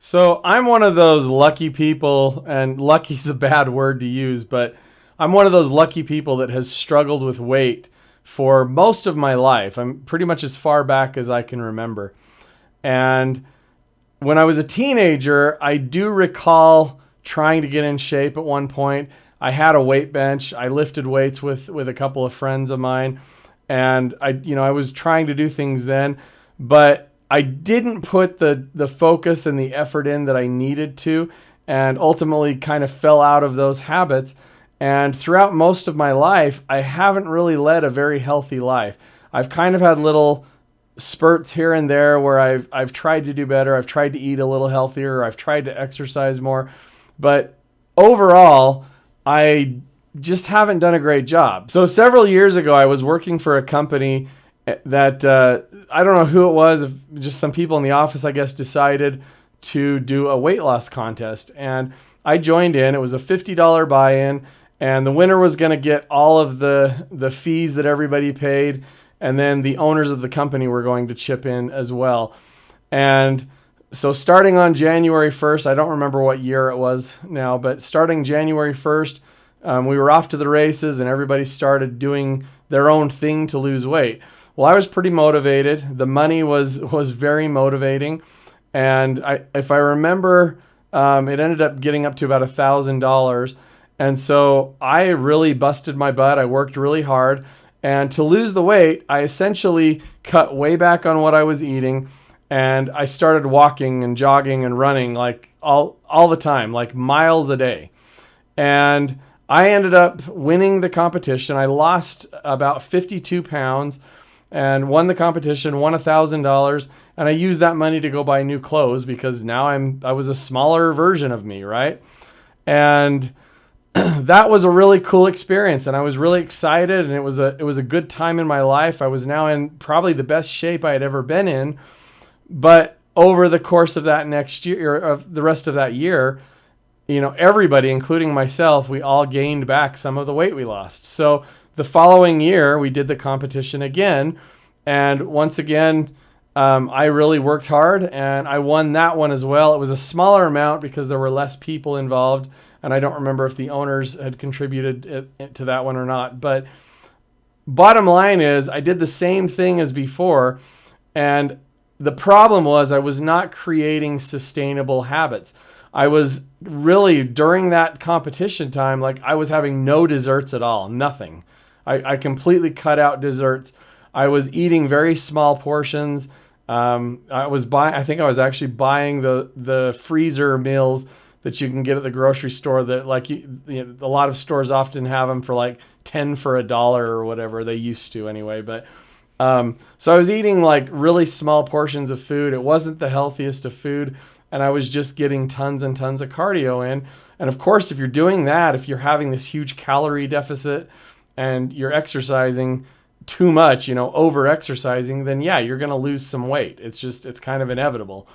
So I'm one of those lucky people, and lucky's a bad word to use, but I'm one of those lucky people that has struggled with weight for most of my life. I'm pretty much as far back as I can remember. And when I was a teenager, I do recall trying to get in shape at one point. I had a weight bench. I lifted weights with a couple of friends of mine, and I was trying to do things then, but I didn't put the focus and the effort in that I needed to, and ultimately kind of fell out of those habits. And throughout most of my life, I haven't really led a very healthy life. I've kind of had little spurts here and there where I've tried to do better. I've tried to eat a little healthier. I've tried to exercise more, but overall, I just haven't done a great job. So several years ago, I was working for a company that I don't know who it was. If just some people in the office, I guess, decided to do a weight loss contest, and I joined in. It was a $50 buy-in, and the winner was going to get all of the fees that everybody paid, and then the owners of the company were going to chip in as well. And so starting on January 1st, I don't remember what year it was now, but starting January 1st, we were off to the races, and everybody started doing their own thing to lose weight. Well, I was pretty motivated. The money was very motivating, and if I remember, it ended up getting up to about $1,000. And so I really busted my butt. I worked really hard. And to lose the weight, I essentially cut way back on what I was eating. And I started walking and jogging and running like all the time, like miles a day. And I ended up winning the competition. I lost about 52 pounds and won the competition, won $1,000. And I used that money to go buy new clothes because now I was a smaller version of me, right? And that was a really cool experience, and I was really excited, and it was a good time in my life. I was now in probably the best shape I had ever been in. But over the course of that next year, or of the rest of that year, everybody, including myself, we all gained back some of the weight we lost. So the following year, we did the competition again, and once again, I really worked hard, and I won that one as well. It was a smaller amount because there were less people involved, and I don't remember if the owners had contributed to that one or not. But bottom line is, I did the same thing as before, and the problem was I was not creating sustainable habits. I was really, during that competition time, like I was having no desserts at all, nothing. I completely cut out desserts. I was eating very small portions. I think I was actually buying the freezer meals that you can get at the grocery store that a lot of stores often have them for like 10 for $1 or whatever they used to anyway. But so I was eating like really small portions of food. It wasn't the healthiest of food, and I was just getting tons and tons of cardio in. And of course, if you're doing that, if you're having this huge calorie deficit and you're exercising too much, over exercising, then yeah, you're going to lose some weight. It's kind of inevitable,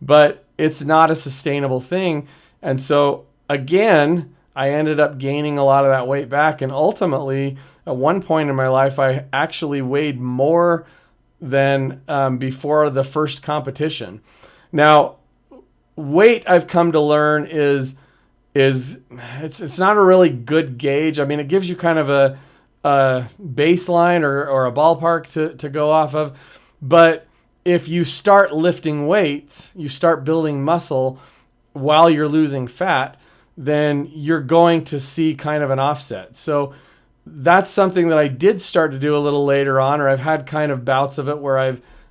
but it's not a sustainable thing. And so again, I ended up gaining a lot of that weight back. And ultimately, at one point in my life, I actually weighed more than before the first competition. Now, weight, I've come to learn is it's not a really good gauge. I mean, it gives you kind of a baseline or a ballpark to go off of. But if you start lifting weights, you start building muscle while you're losing fat, then you're going to see kind of an offset. So that's something that I did start to do a little later on, or I've had kind of bouts of it where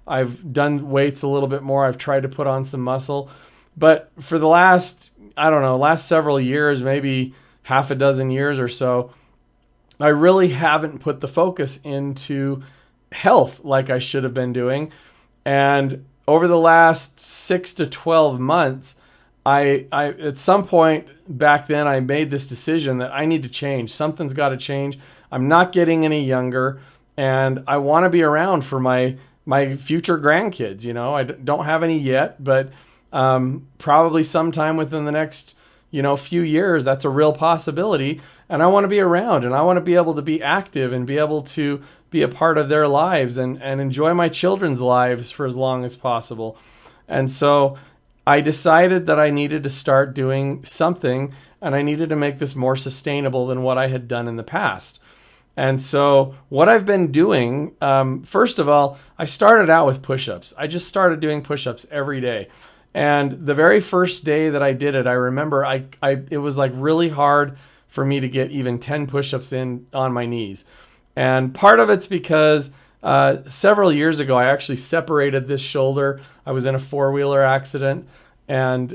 I've done weights a little bit more. I've tried to put on some muscle. But for the last several years, maybe half a dozen years or so, I really haven't put the focus into health like I should have been doing. And over the last 6 to 12 months, I at some point back then, I made this decision that I need to change. Something's got to change. I'm not getting any younger, and I want to be around for my future grandkids. I don't have any yet, but probably sometime within the next few years, that's a real possibility. And I want to be around, and I want to be able to be active and be able to be a part of their lives and enjoy my children's lives for as long as possible. And so I decided that I needed to start doing something, and I needed to make this more sustainable than what I had done in the past. And so what I've been doing, first of all, I started out with push-ups. I just started doing push-ups every day. And the very first day that I did it, I remember it was like really hard for me to get even 10 push-ups in on my knees. And part of it's because several years ago, I actually separated this shoulder. I was in a four-wheeler accident, and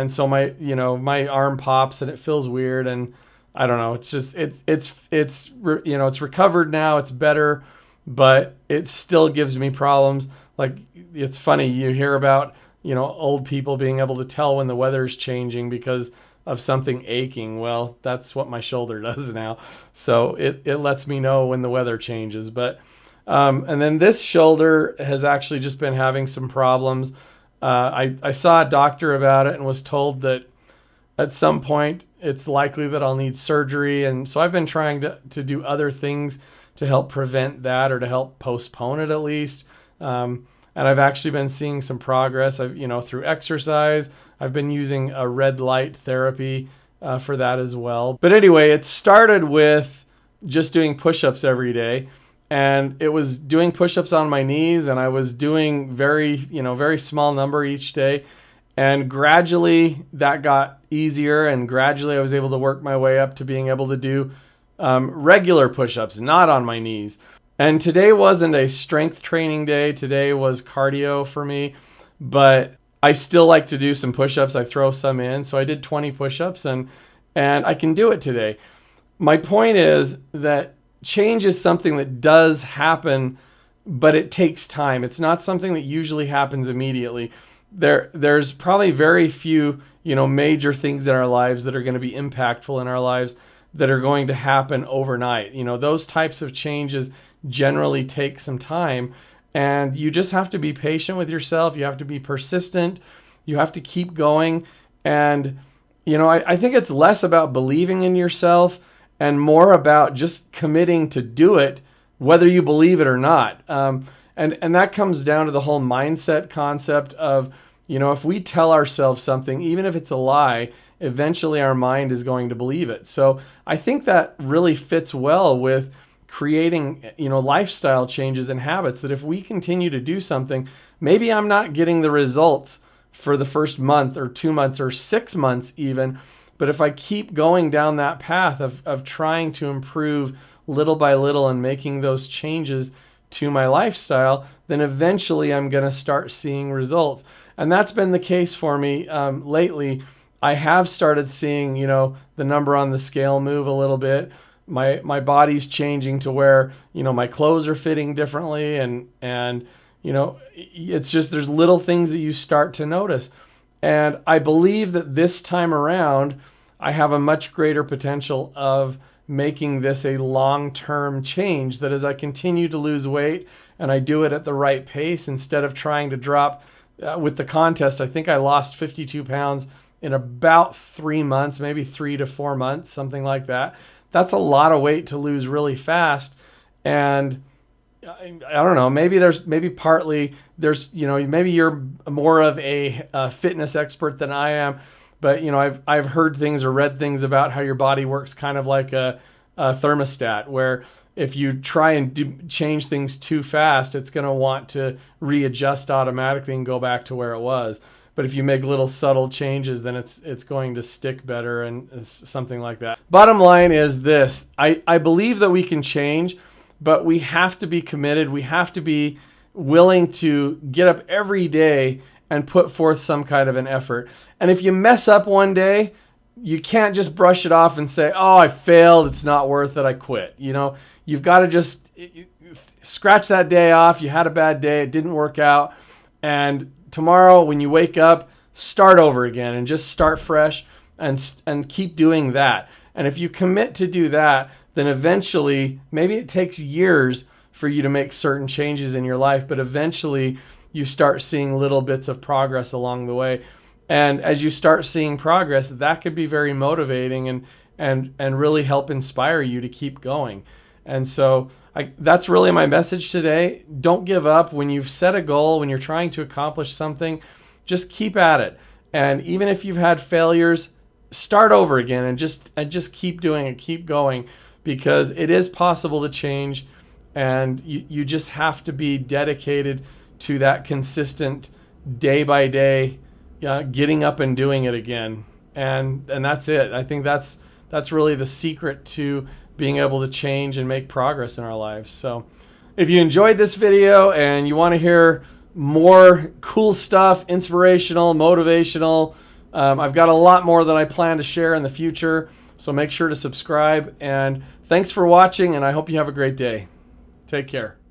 so my arm pops and it feels weird, and I don't know. It's just it's recovered now. It's better, but it still gives me problems. Like, it's funny, you hear about old people being able to tell when the weather's changing because of something aching. Well, that's what my shoulder does now. So it lets me know when the weather changes. But and then this shoulder has actually just been having some problems. I saw a doctor about it and was told that at some point it's likely that I'll need surgery. And so I've been trying to do other things to help prevent that, or to help postpone it at least. And I've actually been seeing some progress. Through exercise. I've been using a red light therapy for that as well. But anyway, it started with just doing push-ups every day. And it was doing push-ups on my knees, and I was doing very small number each day. And gradually that got easier, and gradually I was able to work my way up to being able to do regular push-ups, not on my knees. And today wasn't a strength training day. Today was cardio for me, but I still like to do some push-ups. I throw some in. So I did 20 push-ups, and I can do it today. My point is that change is something that does happen, but it takes time. It's not something that usually happens immediately. There's probably very few, major things in our lives that are going to be impactful in our lives that are going to happen overnight. Those types of changes generally take some time, and you just have to be patient with yourself. You have to be persistent. You have to keep going. And, I think it's less about believing in yourself and more about just committing to do it, whether you believe it or not. And that comes down to the whole mindset concept of, if we tell ourselves something, even if it's a lie, eventually our mind is going to believe it. So I think that really fits well with creating, lifestyle changes and habits, that if we continue to do something, maybe I'm not getting the results for the first month or 2 months or 6 months even, but if I keep going down that path of trying to improve little by little and making those changes to my lifestyle, then eventually I'm going to start seeing results. And that's been the case for me lately. I have started seeing, the number on the scale move a little bit. My body's changing to where, my clothes are fitting differently, and it's just, there's little things that you start to notice. And I believe that this time around, I have a much greater potential of making this a long-term change, that as I continue to lose weight and I do it at the right pace, instead of trying to drop with the contest, I think I lost 52 pounds in about 3 months, maybe 3 to 4 months, something like that. That's a lot of weight to lose really fast. And I don't know, maybe maybe you're more of a fitness expert than I am, but I've heard things or read things about how your body works kind of like a thermostat, where if you try and change things too fast, it's going to want to readjust automatically and go back to where it was. But if you make little subtle changes, then it's going to stick better, and something like that. Bottom line is this. I believe that we can change, but we have to be committed. We have to be willing to get up every day and put forth some kind of an effort. And if you mess up one day, you can't just brush it off and say, oh, I failed, it's not worth it, I quit. You've got to just scratch that day off. You had a bad day, it didn't work out, and tomorrow when you wake up, start over again and just start fresh, and keep doing that. And if you commit to do that, then eventually, maybe it takes years for you to make certain changes in your life, but eventually you start seeing little bits of progress along the way. And as you start seeing progress, that could be very motivating and really help inspire you to keep going. And so that's really my message today. Don't give up. When you've set a goal, when you're trying to accomplish something, just keep at it. And even if you've had failures, start over again and just keep doing it, keep going, because it is possible to change, and you just have to be dedicated to that consistent day by day getting up and doing it again. And that's it. I think that's really the secret to being able to change and make progress in our lives. So if you enjoyed this video and you want to hear more cool stuff, inspirational, motivational, I've got a lot more that I plan to share in the future. So make sure to subscribe. And thanks for watching, and I hope you have a great day. Take care.